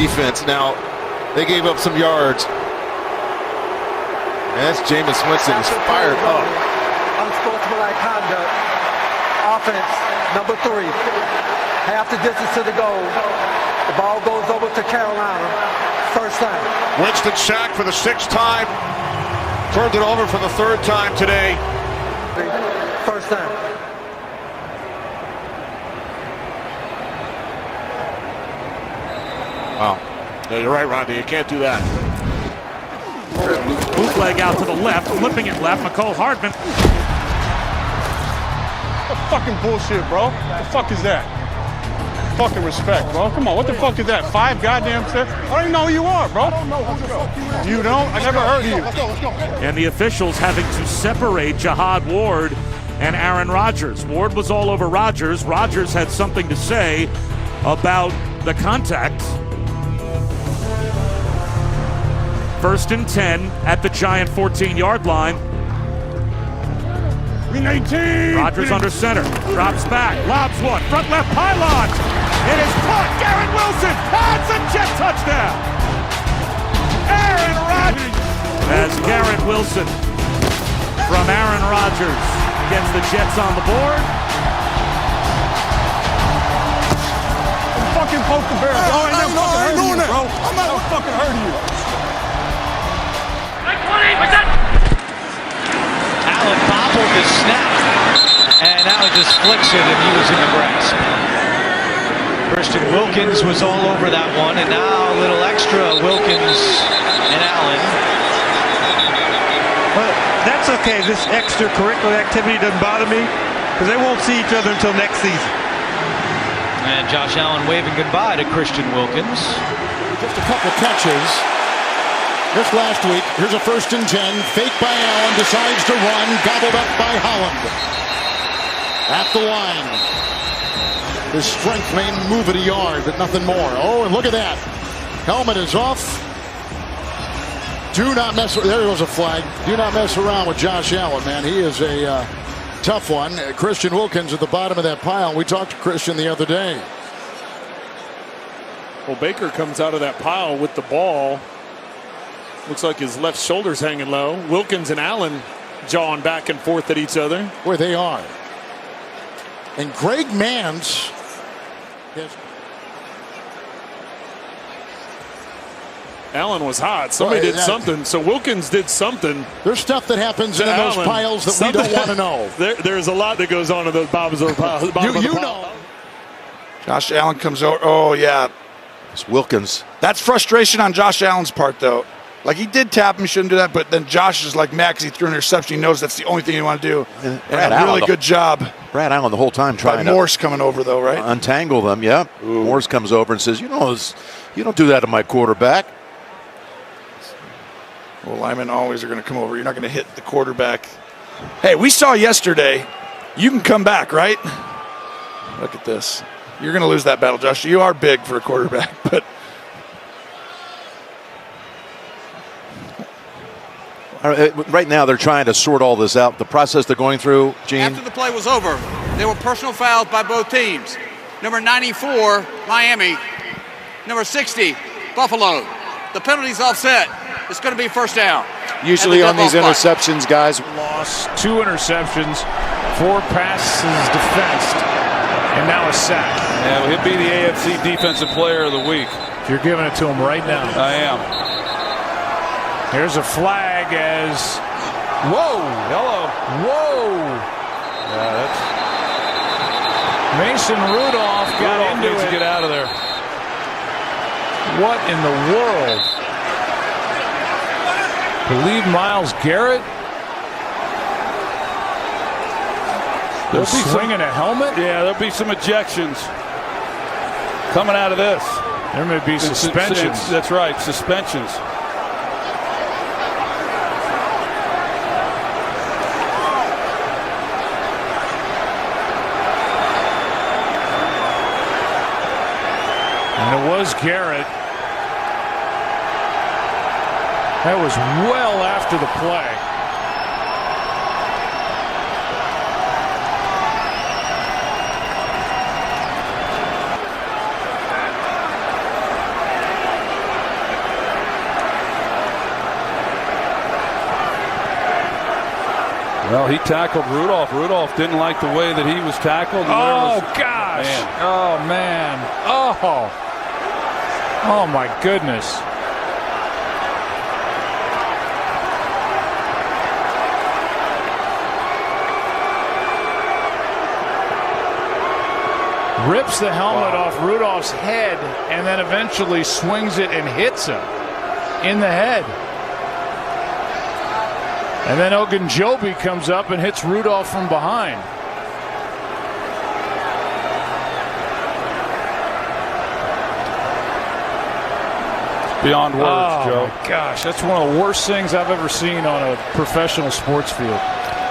defense. Now, they gave up some yards. And that's Jameis Winston is fired up. Unsportsmanlike conduct. Offense, number 3. Half the distance to the goal. The ball goes over to Carolina. First down. Winston sacked for the 6th time. Turned it over for the 3rd time today. First down. Wow. Yeah, you're right, Rodney. You can't do that. Bootleg out to the left, flipping it left. McCole Hardman. What fucking bullshit, bro? What the fuck is that? Fucking respect, bro. Come on, what the fuck is that? 5 goddamn steps? I don't even know who you are, bro. I don't know who you are. You don't? I never heard of you. Let's go, let's go. And the officials having to separate Jihad Ward and Aaron Rodgers. Ward was all over Rodgers. Rodgers had something to say about the contact. 1st and 10 at the Giant 14-yard line. Rodgers under center, drops back, lobs one, front left pylon. It is caught. Garrett Wilson has a Jet touchdown. Aaron Rodgers. As Garrett Wilson from Aaron Rodgers gets the Jets on the board. Fucking poke the bear. I ain't doing that, bro. I'm not fucking hurting you. Allen bobbled the snap, and now he just flicks it, and he was in the grasp. Christian Wilkins was all over that one, and now a little extra Wilkins and Allen. Well, that's okay. This extracurricular activity doesn't bother me, because they won't see each other until next season. And Josh Allen waving goodbye to Christian Wilkins. Just a couple catches. This last week, here's a 1st and 10. Fake by Allen, decides to run, gobbled up by Holland. At the line. His strength may move it a yard, but nothing more. Oh, and look at that. Helmet is off. Do not mess. There goes a flag. Do not mess around with Josh Allen, man. He is a tough one. Christian Wilkins at the bottom of that pile. We talked to Christian the other day. Well, Baker comes out of that pile with the ball. Looks like his left shoulder's hanging low. Wilkins and Allen jawing back and forth at each other. Where they are. And Greg Manns. Allen was hot. Somebody did something. So Wilkins did something. There's stuff that happens in those piles that we don't want to know. There's a lot that goes on in those bottoms of the pile. You know. Josh Allen comes over. Oh, yeah. It's Wilkins. That's frustration on Josh Allen's part, though. Like, he did tap him, shouldn't do that, but then Josh is like mad because he threw an interception. He knows that's the only thing you want to do. And a really good job. Brad Allen the whole time trying to. Morse coming over, though, right? Untangle them, yeah. Ooh. Morse comes over and says, you don't do that to my quarterback. Well, linemen always are going to come over. You're not going to hit the quarterback. Hey, we saw yesterday, you can come back, right? Look at this. You're going to lose that battle, Josh. You are big for a quarterback, but. Right now, they're trying to sort all this out. The process they're going through, Gene. After the play was over, there were personal fouls by both teams. Number 94, Miami. Number 60, Buffalo. The penalty's offset. It's going to be first down. Usually on these interceptions, guys. Lost 2 interceptions, 4 passes defensed, and now a sack. Yeah, well, he'll be the AFC Defensive Player of the Week. You're giving it to him right now. I am. Here's a flag as. Whoa! Hello. Whoa! Yeah, that's. Mason Rudolph got into needs it. to get out of there. What in the world? Believe Myles Garrett? They're swinging a helmet? Yeah, there'll be some ejections coming out of this. There may be suspensions. That's right, suspensions. And it was Garrett. That was well after the play. Well, he tackled Rudolph. Rudolph didn't like the way that he was tackled. Oh, gosh. Man. Oh, man. Oh. Oh, my goodness. Rips the helmet off Rudolph's head and then eventually swings it and hits him in the head. And then Ogunjobi comes up and hits Rudolph from behind. Beyond words, Joe. Oh, my gosh. That's one of the worst things I've ever seen on a professional sports field.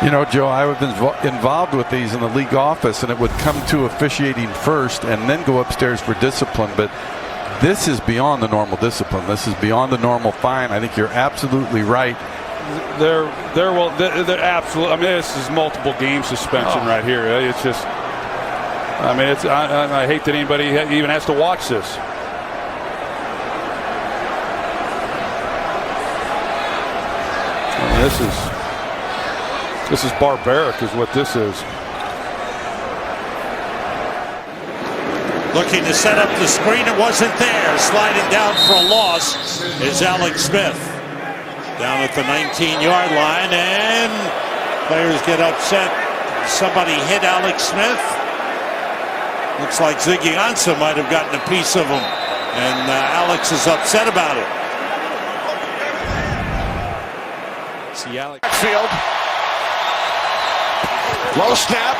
You know, Joe, I have been involved with these in the league office, and it would come to officiating first and then go upstairs for discipline. But this is beyond the normal discipline. This is beyond the normal fine. I think you're absolutely right. They're absolutely. I mean, this is multiple game suspension right here. It's just. I mean, it's. I hate that anybody even has to watch this. I mean, this is barbaric, is what this is. Looking to set up the screen, it wasn't there. Sliding down for a loss is Alex Smith. Down at the 19-yard line, and players get upset. Somebody hit Alex Smith. Looks like Ziggy Ansah might have gotten a piece of him, and Alex is upset about it. See Alex. Field. Low snap,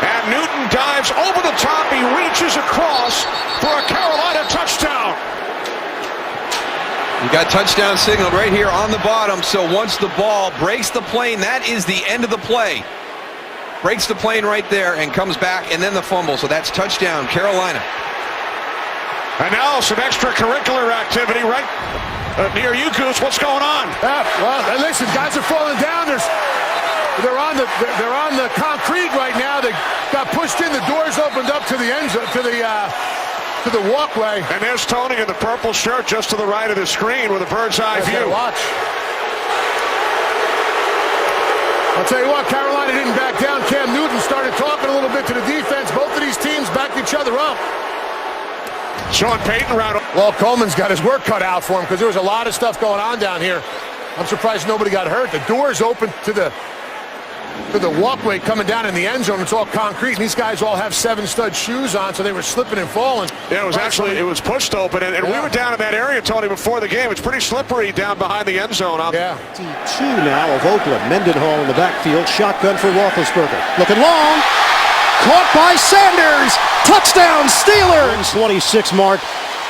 and Newton dives over the top. He reaches across for a Carolina touchdown. You got touchdown signaled right here on the bottom, so once the ball breaks the plane, that is the end of the play. Breaks the plane right there and comes back, and then the fumble, so that's touchdown, Carolina. And now some extracurricular activity right near you, Goose. What's going on? Well, listen, guys are falling down. They're on the concrete right now. They got pushed in. The doors opened up to the end zone, to the walkway. And there's Taunting in the purple shirt just to the right of the screen with a bird's eye view. Watch. I'll tell you what, Carolina didn't back down. Cam Newton started talking a little bit to the defense. Both of these teams backed each other up. Sean Payton around. Well, Coleman's got his work cut out for him because there was a lot of stuff going on down here. I'm surprised nobody got hurt. The doors open to the walkway coming down in the end zone. It's all concrete, and these guys all have 7-stud shoes on, so they were slipping and falling. Yeah, it was pushed open, and we were down in that area, Tony, before the game. It's pretty slippery down behind the end zone. Yeah. Two now of Oakland. Mendenhall in the backfield. Shotgun for Roethlisberger. Looking long. Caught by Sanders. Touchdown, Steelers. 26 mark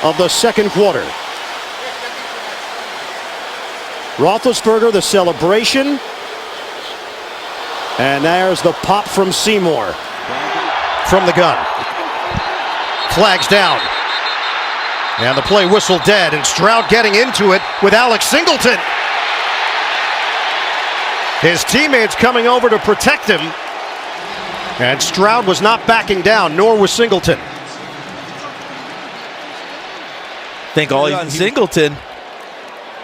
of the second quarter. Roethlisberger, the celebration. And there's the pop from Seymour. From the gun. Flags down. And the play whistle dead. And Stroud getting into it with Alex Singleton. His teammates coming over to protect him. And Stroud was not backing down, nor was Singleton. Think all he's Singleton.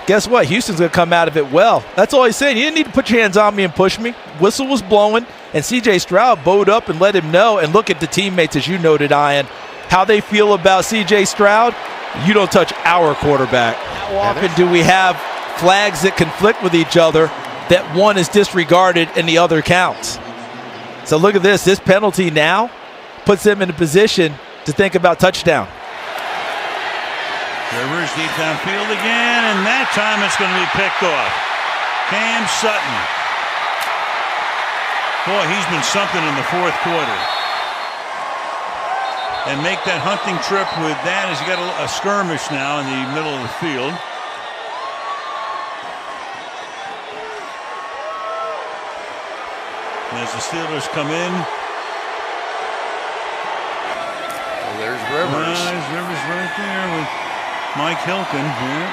Guess what? Houston's going to come out of it well. That's all he's saying. You didn't need to put your hands on me and push me. Whistle was blowing, and C.J. Stroud bowed up and let him know. And look at the teammates, as you noted, Ian, how they feel about C.J. Stroud. You don't touch our quarterback. How often do we have flags that conflict with each other that one is disregarded and the other counts? So look at this. This penalty now puts them in a position to think about touchdown. Rivers deep downfield again, and that time it's going to be picked off. Cam Sutton. Boy, he's been something in the fourth quarter. And make that hunting trip with that as you got a skirmish now in the middle of the field. And as the Steelers come in. Well, there's Rivers. There's Rivers right there with Mike Hilton here.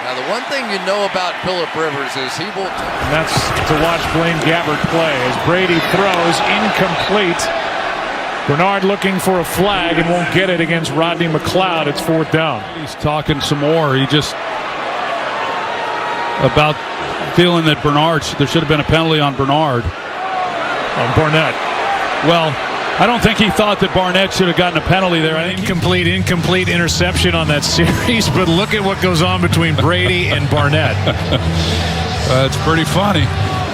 Now, the one thing you know about Phillip Rivers is he will. And that's to watch Blaine Gabbert play as Brady throws incomplete. Bernard looking for a flag and won't get it against Rodney McLeod. It's fourth down. He's talking some more. He just about feeling that there should have been a penalty on Bernard. On Barnett. Well, I don't think he thought that Barnett should have gotten a penalty there. I think Incomplete interception on that series, but look at what goes on between Brady and Barnett. It's pretty funny.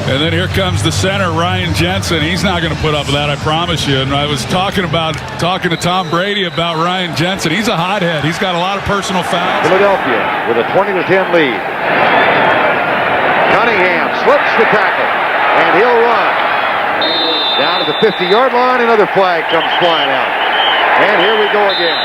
And then here comes the center, Ryan Jensen. He's not going to put up with that, I promise you. And I was talking to Tom Brady about Ryan Jensen. He's a hothead. He's got a lot of personal fouls. Philadelphia with a 20-10 lead. Cunningham slips the tackle, and he'll run. Down to the 50-yard line, another flag comes flying out. And here we go again.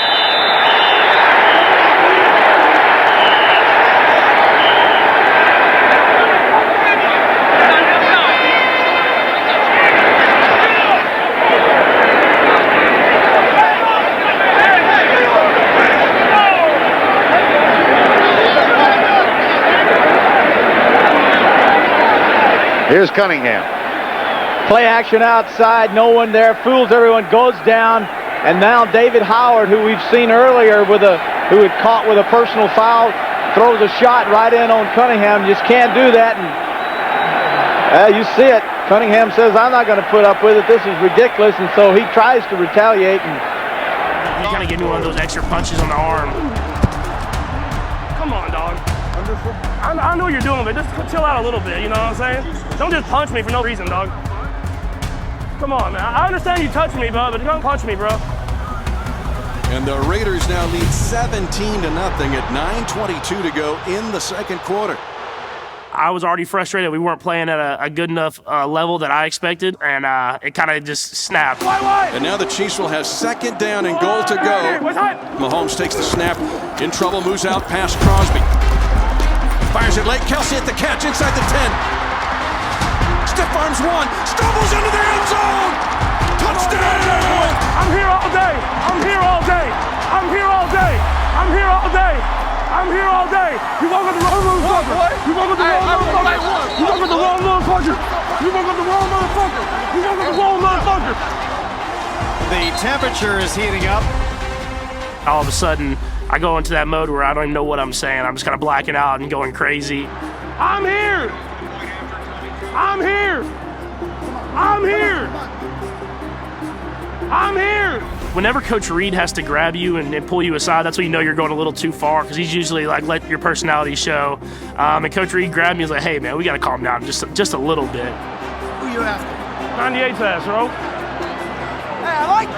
Here's Cunningham. Play action outside, no one there, fools everyone, goes down, and now David Howard, who we've seen earlier who had caught with a personal foul, throws a shot right in on Cunningham. You just can't do that, and you see it. Cunningham says, I'm not going to put up with it, this is ridiculous, and so he tries to retaliate. And he kind of gave me one of those extra punches on the arm. Come on, dog. I know what you're doing, but just chill out a little bit, you know what I'm saying? Don't just punch me for no reason, dog. Come on, man. I understand you touched me, but don't punch me, bro. And the Raiders now lead 17-0 at 9:22 to go in the second quarter. I was already frustrated. We weren't playing at a good enough level that I expected, and it kind of just snapped. And now the Chiefs will have second down and goal to go. Mahomes takes the snap, in trouble, moves out past Crosby. Fires it late. Kelsey at the catch inside the 10. Stiff arms one. Stumbles into the end zone. Touchdown! I'm here all day. I'm here all day. I'm here all day. I'm here all day. I'm here all day. You walk with the wrong motherfucker. You walk with the wrong motherfucker. You walk with the wrong motherfucker. You walk with the wrong motherfucker. You walk with the wrong motherfucker. The temperature is heating up. All of a sudden, I go into that mode where I don't even know what I'm saying. I'm just kind of blacking out and going crazy. I'm here! I'm here! I'm here! I'm here! Whenever Coach Reed has to grab you and pull you aside, that's when you know you're going a little too far, because he's usually like, let your personality show. And Coach Reed grabbed me and was like, hey, man, we got to calm down just a little bit. Who you after? 98's ass, bro. Hey, I like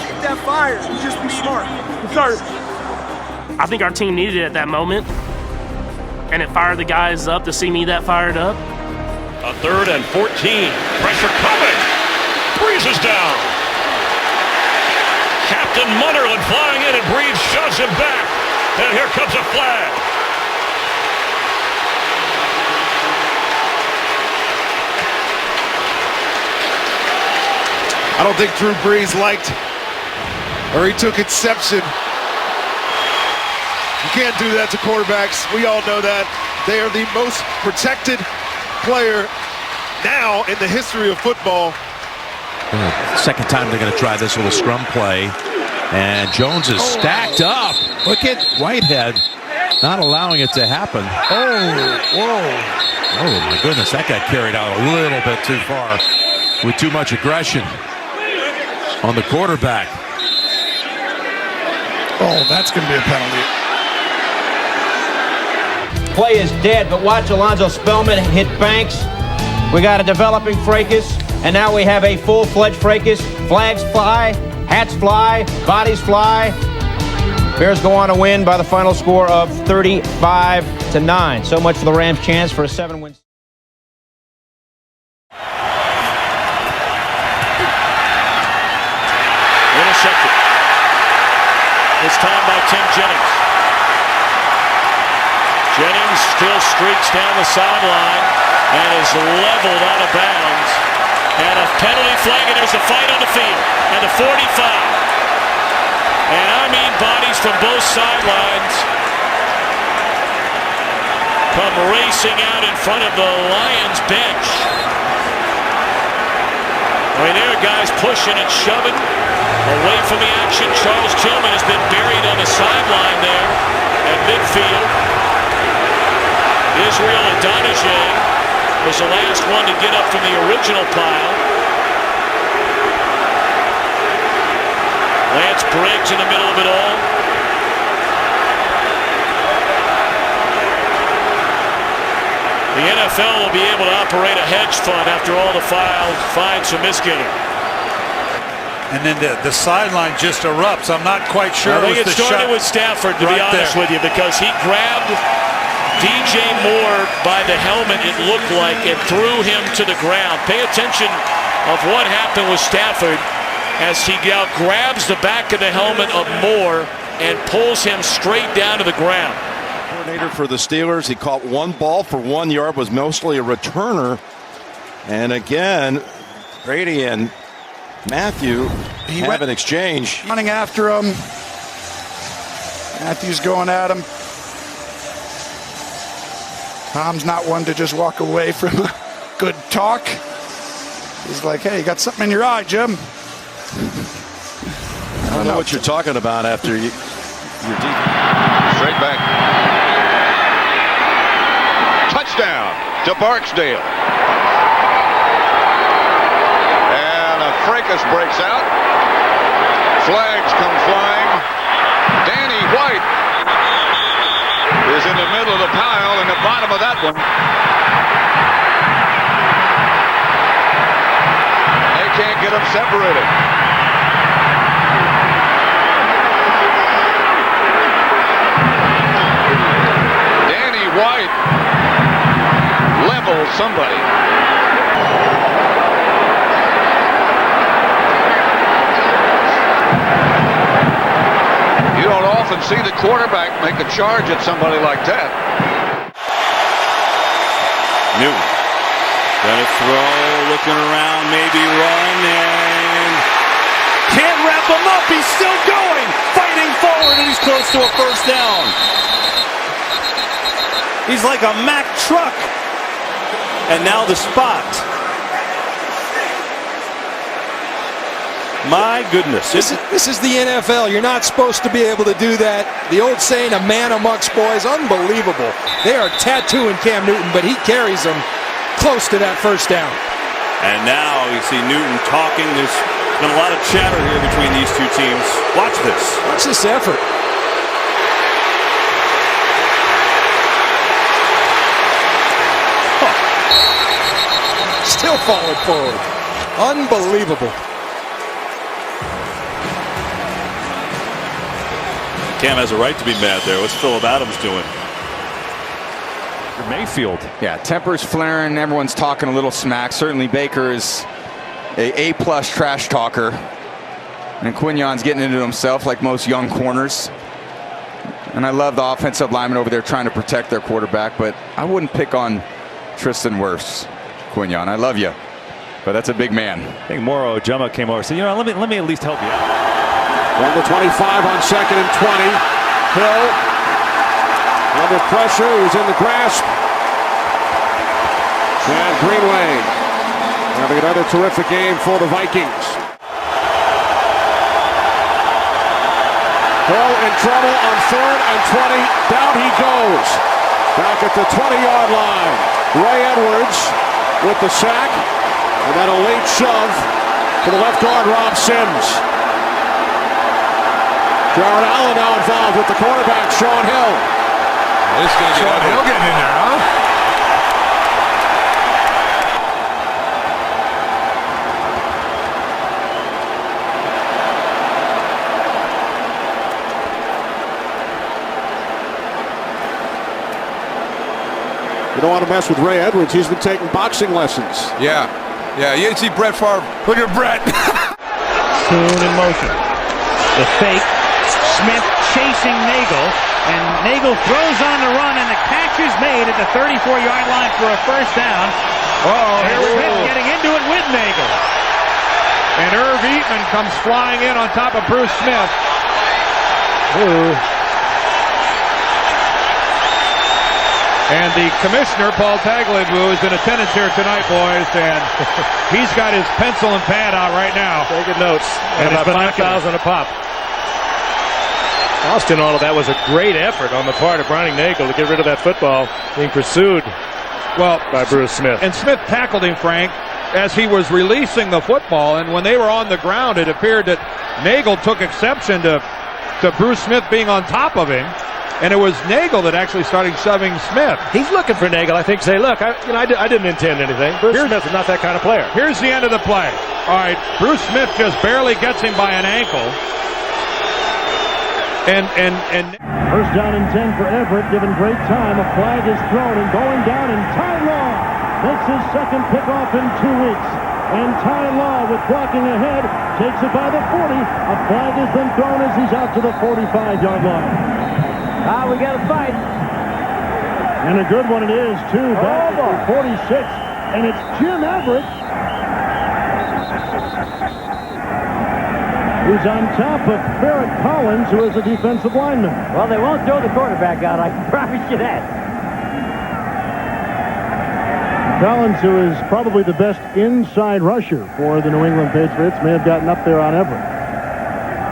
keep that fire. You just be smart. Sir. I think our team needed it at that moment, and it fired the guys up to see me that fired up. A 3rd and 14. Pressure coming. Breezes down. Captain Munnerlyn flying in, and Breeze shoves him back. And here comes a flag. I don't think Drew Brees liked, or he took exception. You can't do that to quarterbacks. We all know that. They are the most protected player now in the history of football. Second time they're going to try this little scrum play. And Jones is stacked up. Look at Whitehead not allowing it to happen. Oh, my goodness. That got carried out a little bit too far with too much aggression on the quarterback. Oh, that's going to be a penalty. play is dead, but watch Alonzo Spellman hit Banks. We got a developing fracas, and now we have a full-fledged fracas. Flags fly, hats fly, bodies fly. Bears go on to win by the final score of 35-9. So much for the Rams' chance for a 7-win. Intercepted. This time by Tim Jennings. Jennings still streaks down the sideline and is leveled out of bounds. And a penalty flag, and there's a fight on the field. And the 45. And I mean bodies from both sidelines come racing out in front of the Lions bench. I mean, there are guys pushing and shoving away from the action. Charles Tillman has been buried on the sideline there at midfield. Israel Adonijah was the last one to get up from the original pile. Lance Briggs in the middle of it all. The NFL will be able to operate a hedge fund after all the fines for misgiving. And then the sideline just erupts. I'm not quite sure. I think it started with Stafford, to be honest with you, because he grabbed DJ Moore by the helmet, it looked like, and threw him to the ground. Pay attention of what happened with Stafford as he now grabs the back of the helmet of Moore and pulls him straight down to the ground. Coordinator for the Steelers. He caught one ball for 1 yard, was mostly a returner. And again, Brady and Matthew have an exchange. Running after him. Matthew's going at him. Tom's not one to just walk away from a good talk. He's like, hey, you got something in your eye, Jim. I don't know what you're talking about after your deep. Straight back. Touchdown to Barksdale. And a fracas breaks out. Flags come flying. Danny White is in the middle of the pile, in the bottom of that one. They can't get them separated. Danny White levels somebody. You don't often see the quarterback make a charge at somebody like that. Newton gonna throw, looking around, maybe run, and can't wrap him up. He's still going, fighting forward, and he's close to a first down. He's like a Mack truck. And now the spot. My goodness. This is the NFL. You're not supposed to be able to do that. The old saying, a man amongst boys, unbelievable. They are tattooing Cam Newton, but he carries them close to that first down. And now you see Newton talking. There's been a lot of chatter here between these two teams. Watch this. Watch this effort. Still falling forward. Unbelievable. Cam has a right to be mad there. What's Phillip Adams doing? Mayfield. Yeah, tempers flaring. Everyone's talking a little smack. Certainly Baker is a A+ trash talker. And Quignon's getting into himself like most young corners. And I love the offensive linemen over there trying to protect their quarterback, but I wouldn't pick on Tristan Wirfs, Quignon. I love you, but that's a big man. I think Moro Ojama came over and said, you know, let me at least help you out. On the 25 on 2nd and 20. Hill under pressure. He's in the grasp. Chad Greenway having another terrific game for the Vikings. Hill in trouble on 3rd and 20. Down he goes. Back at the 20-yard line. Ray Edwards with the sack. And then a late shove to the left guard, Rob Sims. Jared Allen now involved with the quarterback, Sean Hill. Sean Hill getting in there, huh? You don't want to mess with Ray Edwards. He's been taking boxing lessons. Yeah. You see Brett Favre. Look at Brett. Soon in motion. The fake. Smith chasing Nagel, and Nagel throws on the run, and the catch is made at the 34-yard line for a first down. And Smith getting into it with Nagel. And Irv Eatman comes flying in on top of Bruce Smith. And the commissioner, Paul Tagliabue, is in attendance here tonight, boys, and he's got his pencil and pad out right now. Taking notes. And it's about 5,000 a pop. Austin, all of that was a great effort on the part of Browning Nagel to get rid of that football being pursued by Bruce Smith. And Smith tackled him, Frank, as he was releasing the football. And when they were on the ground, it appeared that Nagel took exception to Bruce Smith being on top of him. And it was Nagel that actually started shoving Smith. He's looking for Nagel, I think, say, look, I didn't intend anything. Bruce Smith is not that kind of player. Here's the end of the play. All right, Bruce Smith just barely gets him by an ankle. And first down and 10 for Everett, given great time. A flag is thrown and going down, and Ty Law makes his second pickoff in 2 weeks. And Ty Law, with blocking ahead, takes it by the 40. A flag has been thrown as he's out to the 45-yard line. We got a fight. And a good one it is, too. Back at 46. And it's Jim Everett who's on top of Barrett Collins, who is a defensive lineman. Well, they won't throw the quarterback out, I can promise you that. Collins, who is probably the best inside rusher for the New England Patriots, may have gotten up there on Everett.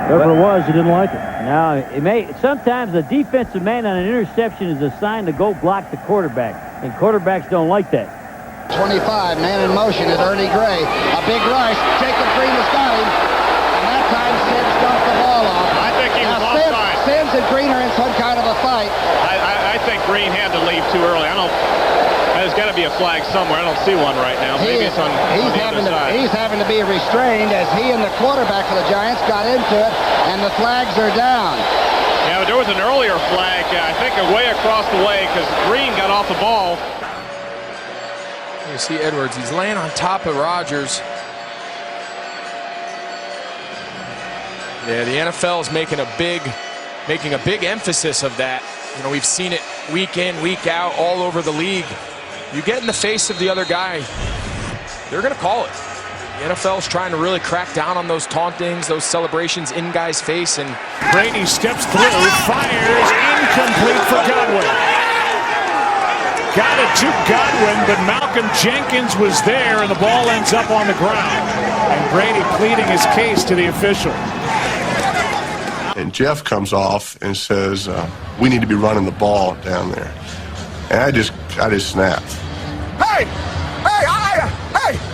Whoever it was, he didn't like it. Now, sometimes a defensive man on an interception is assigned to go block the quarterback, and quarterbacks don't like that. 25, man in motion is Ernie Gray. A big rush. Jacob Green has got him. And that time Sims dumped the ball off. I think he was offside. Sims and Green are in some kind of a fight. I think Green had to leave too early. There's got to be a flag somewhere. I don't see one right now. Maybe it's on the other side. He's having to be restrained as he and the quarterback for the Giants got into it, and the flags are down. Yeah, but there was an earlier flag, I think, way across the way because Green got off the ball. You see Edwards, he's laying on top of Rodgers. Yeah, the NFL is making a big emphasis of that. You know, we've seen it week in, week out, all over the league. You get in the face of the other guy, they're going to call it. The NFL's trying to really crack down on those tauntings, those celebrations in guys' face. And Brady steps through, fires, incomplete for Godwin. Got it to Godwin, but Malcolm Jenkins was there, and the ball ends up on the ground. And Brady pleading his case to the official. And Jeff comes off and says, we need to be running the ball down there. And I just snapped. Hey,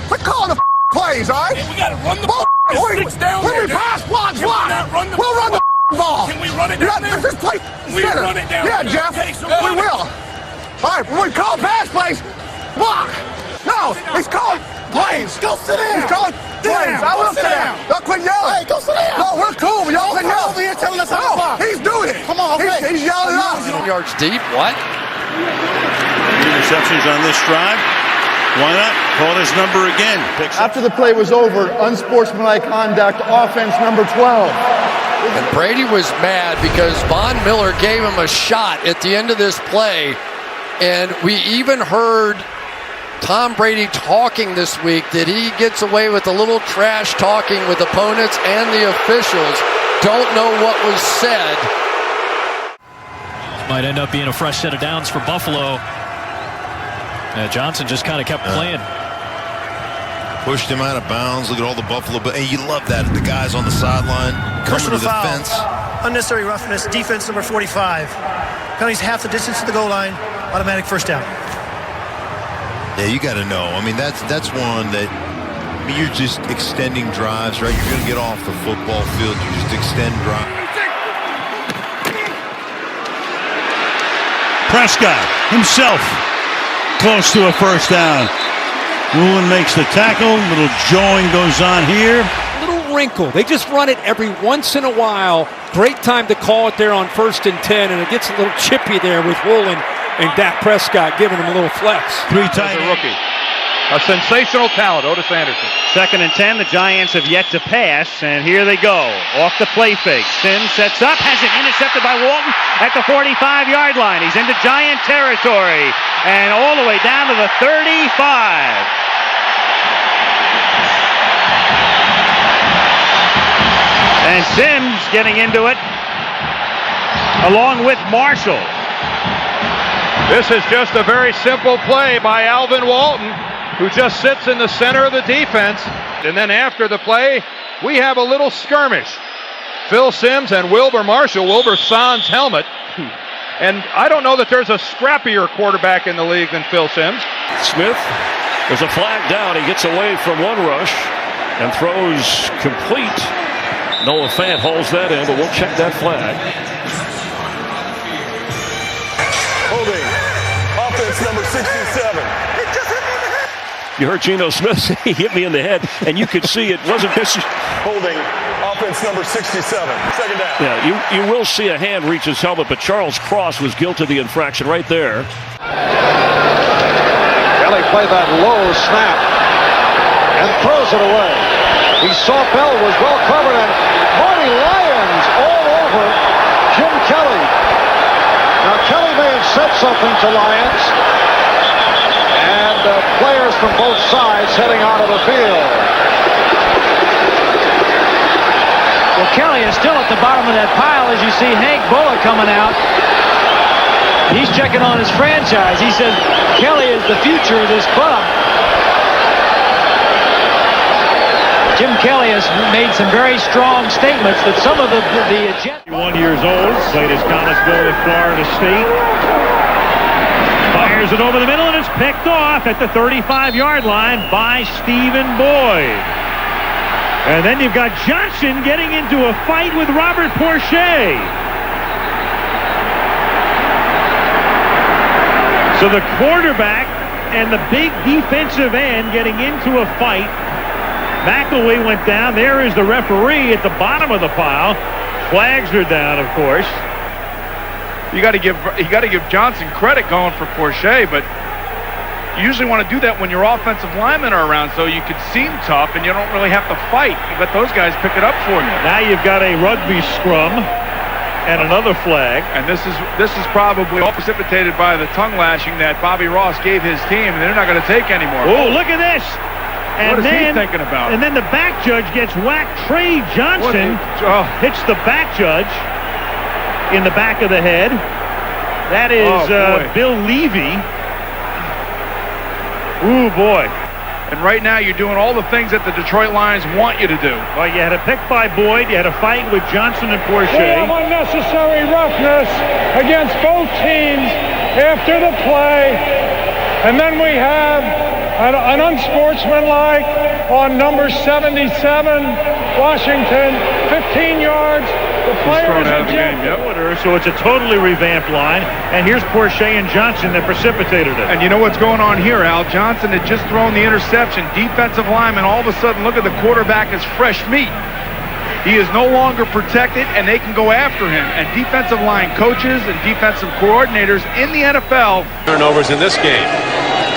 quit calling the plays, all right? Hey, we got to run the ball. When we pass blocks, we'll run the ball. Can we run it down there? Just play center. Run it down. Yeah, Jeff, we will. All right, when we call pass plays, block. No, he's calling plays. Go sit down. He's calling plays. I will sit down. Don't quit yelling. Hey, go sit down. No, we're cool. Y'all can yell. Over here telling us how to block. He's doing it. Come on, okay. He's yelling at us. Yards deep. What? Interceptions on this drive. Why not? Call his number again. After the play was over, unsportsmanlike conduct, offense number 12. And Brady was mad because Von Miller gave him a shot at the end of this play. And we even heard Tom Brady talking this week that he gets away with a little trash talking with opponents and the officials. Don't know what was said. Might end up being a fresh set of downs for Buffalo. Johnson just kind of kept playing. Pushed him out of bounds. Look at all the Buffalo. And you love that. The guys on the sideline coming to the fence. Unnecessary roughness. Defense number 45. Penalties half the distance to the goal line. Automatic first down. Yeah, you got to know. I mean, that's one that you're just extending drives, right? You're going to get off the football field. You just extend drives. Prescott himself close to a first down. Woodson makes the tackle. Little jawing goes on here. little wrinkle. They just run it every once in a while. Great time to call it there on 1st and 10, and it gets a little chippy there with Woodson and Dak Prescott giving him a little flex. Three tight end rookie. A sensational talent, Otis Anderson. 2nd and 10, the Giants have yet to pass, and here they go. Off the play fake. Sims sets up, has it intercepted by Walton at the 45-yard line. He's into Giant territory, and all the way down to the 35. And Sims getting into it, along with Marshall. This is just a very simple play by Alvin Walton, who just sits in the center of the defense. And then after the play, we have a little skirmish. Phil Sims and Wilbur Marshall, Wilbur sans helmet, And I don't know that there's a scrappier quarterback in the league than Phil Simms. Smith, there's a flag down. He gets away from one rush and throws complete. Noah Fant holds that in, but we'll check that flag. Holding. Offense number 67. You heard Geno Smith say he hit me in the head, and you could see it wasn't this. Holding. Offense number 67. Second down. Yeah, you will see a hand reach his helmet, but Charles Cross was guilty of the infraction right there. Kelly played that low snap and throws it away. He saw Bell was well covered, and Marty Lyons all over Jim Kelly. Now Kelly may have said something to Lyons, and players from both sides heading out of the field. Well, Kelly is still at the bottom of that pile as you see Hank Bullock coming out. He's checking on his franchise. He says Kelly is the future of this club. Jim Kelly has made some very strong statements that some of the 1 years old, played his college ball with Florida State. Fires it over the middle, and it's picked off at the 35-yard line by Stephen Boyd. And then you've got Johnson getting into a fight with Robert Porcher. So the quarterback and the big defensive end getting into a fight. McElwee went down. There is the referee at the bottom of the pile. Flags are down, of course. You got to give Johnson credit going for Porcher, but you usually want to do that when your offensive linemen are around, so you can seem tough and you don't really have to fight. You let those guys pick it up for you. Now you've got a rugby scrum and another flag. And this is probably all precipitated by the tongue lashing that Bobby Ross gave his team, and they're not going to take anymore. Oh, look at this! And what is he thinking about? And then the back judge gets whacked. Trey Johnson hits the back judge in the back of the head. That is Bill Levy. Ooh, boy. And right now you're doing all the things that the Detroit Lions want you to do. Well, you had a pick by Boyd. You had a fight with Johnson and Porcher. We have unnecessary roughness against both teams after the play. And then we have an unsportsmanlike on number 77, Washington, 15 yards. The player is ejected. So it's a totally revamped line. And here's Porcher and Johnson that precipitated it. And you know what's going on here, Al? Johnson had just thrown the interception. Defensive lineman, all of a sudden, look at the quarterback as fresh meat. He is no longer protected, and they can go after him. And defensive line coaches and defensive coordinators in the NFL. Turnovers in this game.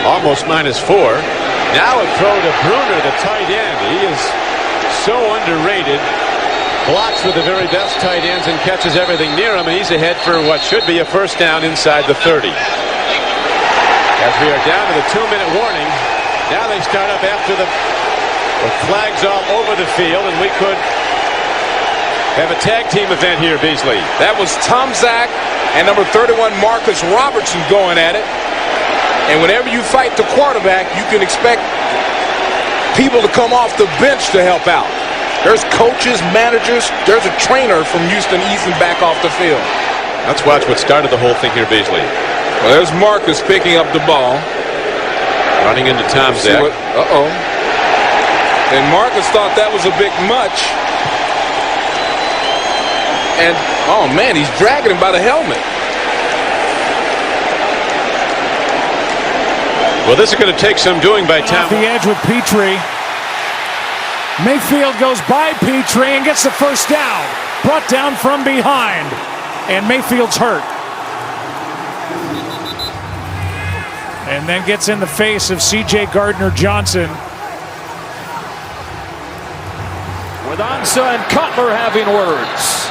Almost -4. Now a throw to Bruner, the tight end. He is so underrated. Blocks with the very best tight ends and catches everything near him, and he's ahead for what should be a first down inside the 30. As we are down to the 2-minute warning, now they start up after the flags all over the field, and we could have a tag team event here, Beasley. That was Tom Zach and number 31 Marcus Robertson going at it. And whenever you fight the quarterback, you can expect people to come off the bench to help out. There's coaches, managers, there's a trainer from Houston easing back off the field. Let's watch what started the whole thing here, Beasley. Well, there's Marcus picking up the ball. Running into Tom Zach. Uh-oh. And Marcus thought that was a bit much. And, oh, man, he's dragging him by the helmet. Well, this is going to take some doing by Tom. Off the edge with Petrie. Mayfield goes by Petrie and gets the first down. Brought down from behind. And Mayfield's hurt. And then gets in the face of C.J. Gardner-Johnson. With Ansah and Cutler having words.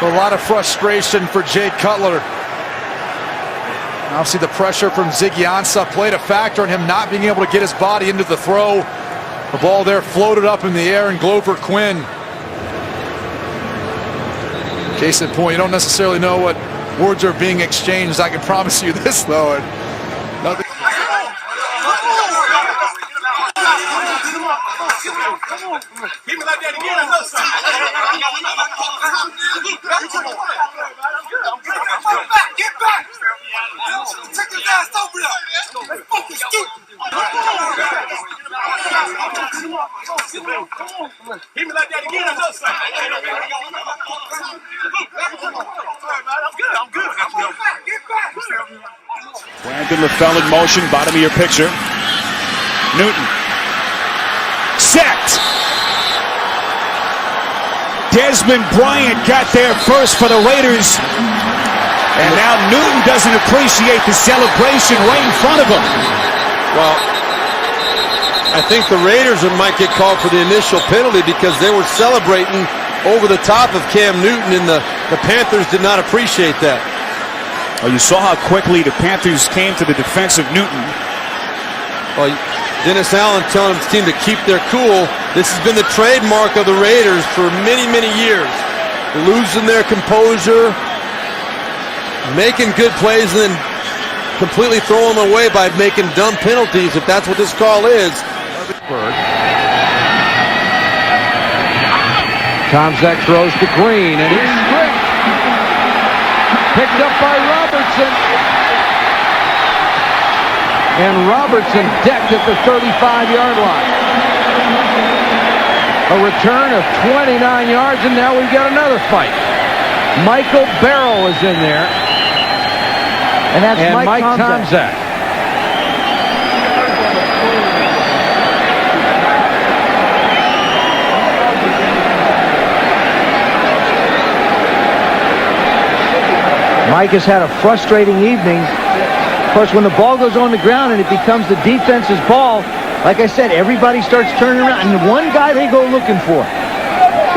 A lot of frustration for Jay Cutler. Obviously the pressure from Ziggy Ansah played a factor in him not being able to get his body into the throw. The ball there floated up in the air, and Glover Quinn. Case in point, you don't necessarily know what words are being exchanged. I can promise you this, though. Nothing. Duncan LaFell in motion, bottom of your picture. Newton. Sacked. Desmond Bryant got there first for the Raiders. And now Newton doesn't appreciate the celebration right in front of him. Well, I think the Raiders might get called for the initial penalty because they were celebrating over the top of Cam Newton, and the Panthers did not appreciate that. Oh, you saw how quickly the Panthers came to the defense of Newton. Well, Dennis Allen telling his team to keep their cool. This has been the trademark of the Raiders for many, many years. Losing their composure, making good plays, and then completely throwing them away by making dumb penalties, if that's what this call is. Tomczak throws to Green, and he's stripped. Picked up by Robertson. And Robertson decked at the 35-yard line. A return of 29 yards, and now we've got another fight. Michael Barrow is in there. And that's Mike Tomczak. Mike has had a frustrating evening. Of course, when the ball goes on the ground and it becomes the defense's ball, like I said, everybody starts turning around. And the one guy they go looking for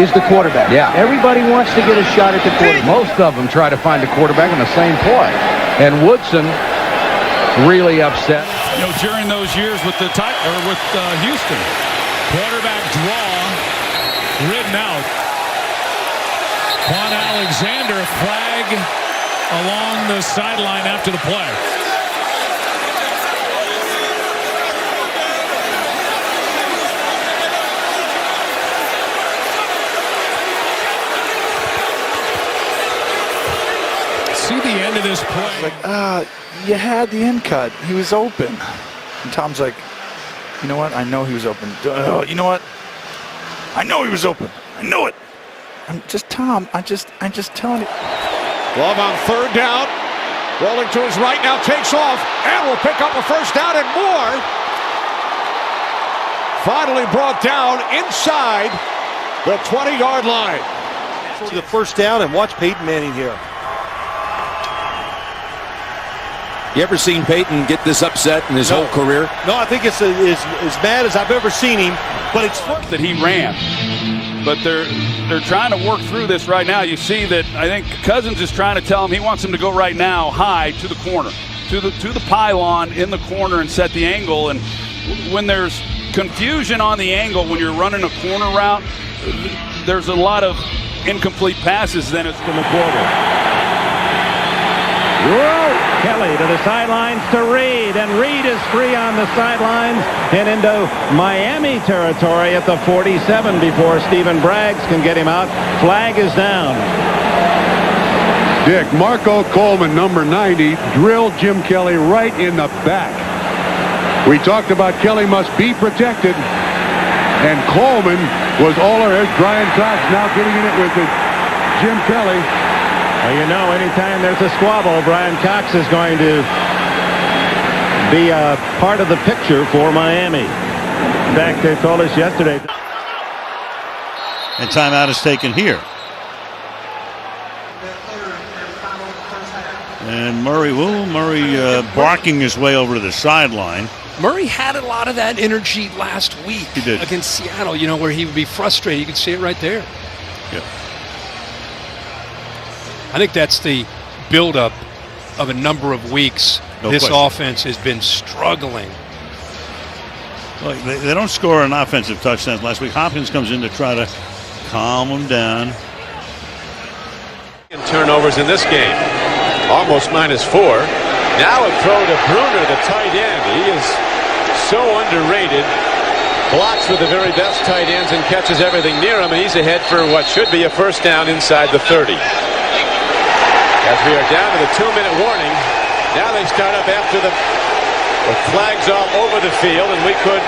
is the quarterback. Yeah. Everybody wants to get a shot at the quarterback. Most of them try to find the quarterback in the same play. And Woodson really upset. You know, during those years with the Houston, quarterback draw written out. Quan Alexander flag along the sideline after the play. See the end of this play. Like, you had the end cut. He was open. And Tom's like, you know what? I know he was open. You know what? I know he was open. I know it. I'm just Tom. I'm just telling you. Love on third down. Rolling to his right now, takes off, and will pick up a first down and more. Finally brought down inside the 20-yard line. To the first down, and watch Peyton Manning here. You ever seen Peyton get this upset in his whole career? No, I think it's as bad as I've ever seen him, but it's that he ran. But they're trying to work through this right now. You see that I think Cousins is trying to tell him he wants him to go right now high to the corner, to the pylon in the corner and set the angle. And when there's confusion on the angle when you're running a corner route, there's a lot of incomplete passes. Then it's from the quarter. Kelly to the sidelines to Reed, and Reed is free on the sidelines and into Miami territory at the 47 before Stephen Braggs can get him out. Flag is down. Dick, Marco Coleman, number 90, drilled Jim Kelly right in the back. We talked about Kelly must be protected, and Coleman was all over. Brian Cox now getting in it with Jim Kelly. Well, you know, anytime there's a squabble, Brian Cox is going to be a part of the picture for Miami. In fact, they told us yesterday. And timeout is taken here. And Murray barking his way over to the sideline. Murray had a lot of that energy last week against Seattle, you know, where he would be frustrated. You could see it right there. Yeah. I think that's the buildup of a number of weeks. This offense has been struggling. Well, they don't score an offensive touchdown last week. Hopkins comes in to try to calm them down. Turnovers in this game. Almost -4. Now a throw to Bruner, the tight end. He is so underrated. Blocks with the very best tight ends and catches everything near him, and he's ahead for what should be a first down inside the 30. As we are down to the 2-minute warning, now they start up after the flags all over the field, and we could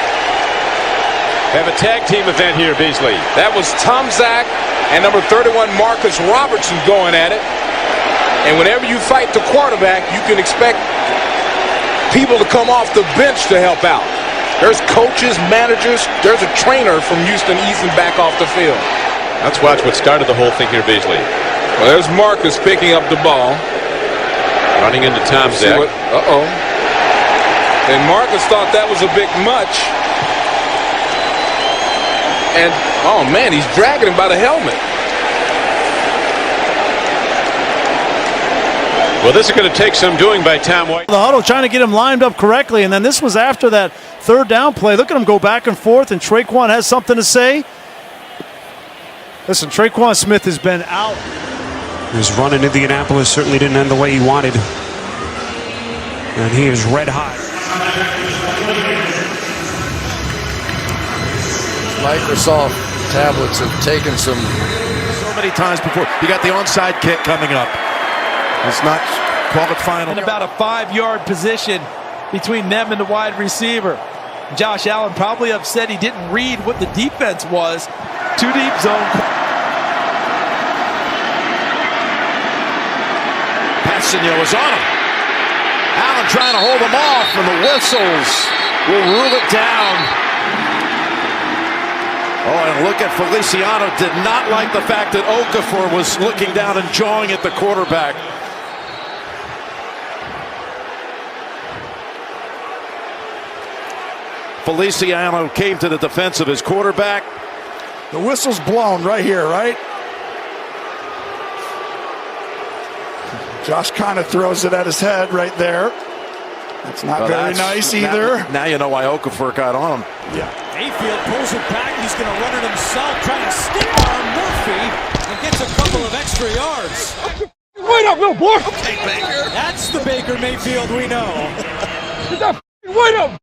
have a tag team event here, Beasley. That was Tomczak and number 31 Marcus Robertson going at it. And whenever you fight the quarterback, you can expect people to come off the bench to help out. There's coaches, managers. There's a trainer from Houston easing back off the field. Let's watch what started the whole thing here, Beasley. Well, there's Marcus picking up the ball. Running into Tom's deck. Uh-oh. And Marcus thought that was a bit much. And, oh, man, he's dragging him by the helmet. Well, this is going to take some doing by Tom White. The huddle trying to get him lined up correctly, and then this was after that third down play. Look at him go back and forth, and Traquan has something to say. Listen, Traquan Smith has been out. His run in Indianapolis certainly didn't end the way he wanted. And he is red hot. Microsoft tablets have taken so many times before. You got the onside kick coming up. It's not called it final. In about a 5-yard position between them and the wide receiver. Josh Allen probably upset he didn't read what the defense was. Too deep zone. Passanio is on him. Allen trying to hold him off, and the whistles will rule it down. Oh, and look at Feliciano. Did not like the fact that Okafor was looking down and jawing at the quarterback. Feliciano came to the defense of his quarterback. The whistle's blown right here, right? Josh kind of throws it at his head right there. That's not very nice either. Now you know why Okafor got on him. Yeah. Mayfield pulls it back. He's going to run it himself, trying to stick on Murphy, and gets a couple of extra yards. Wait up, little boy. Okay, Baker. That's the Baker Mayfield we know. Wait up.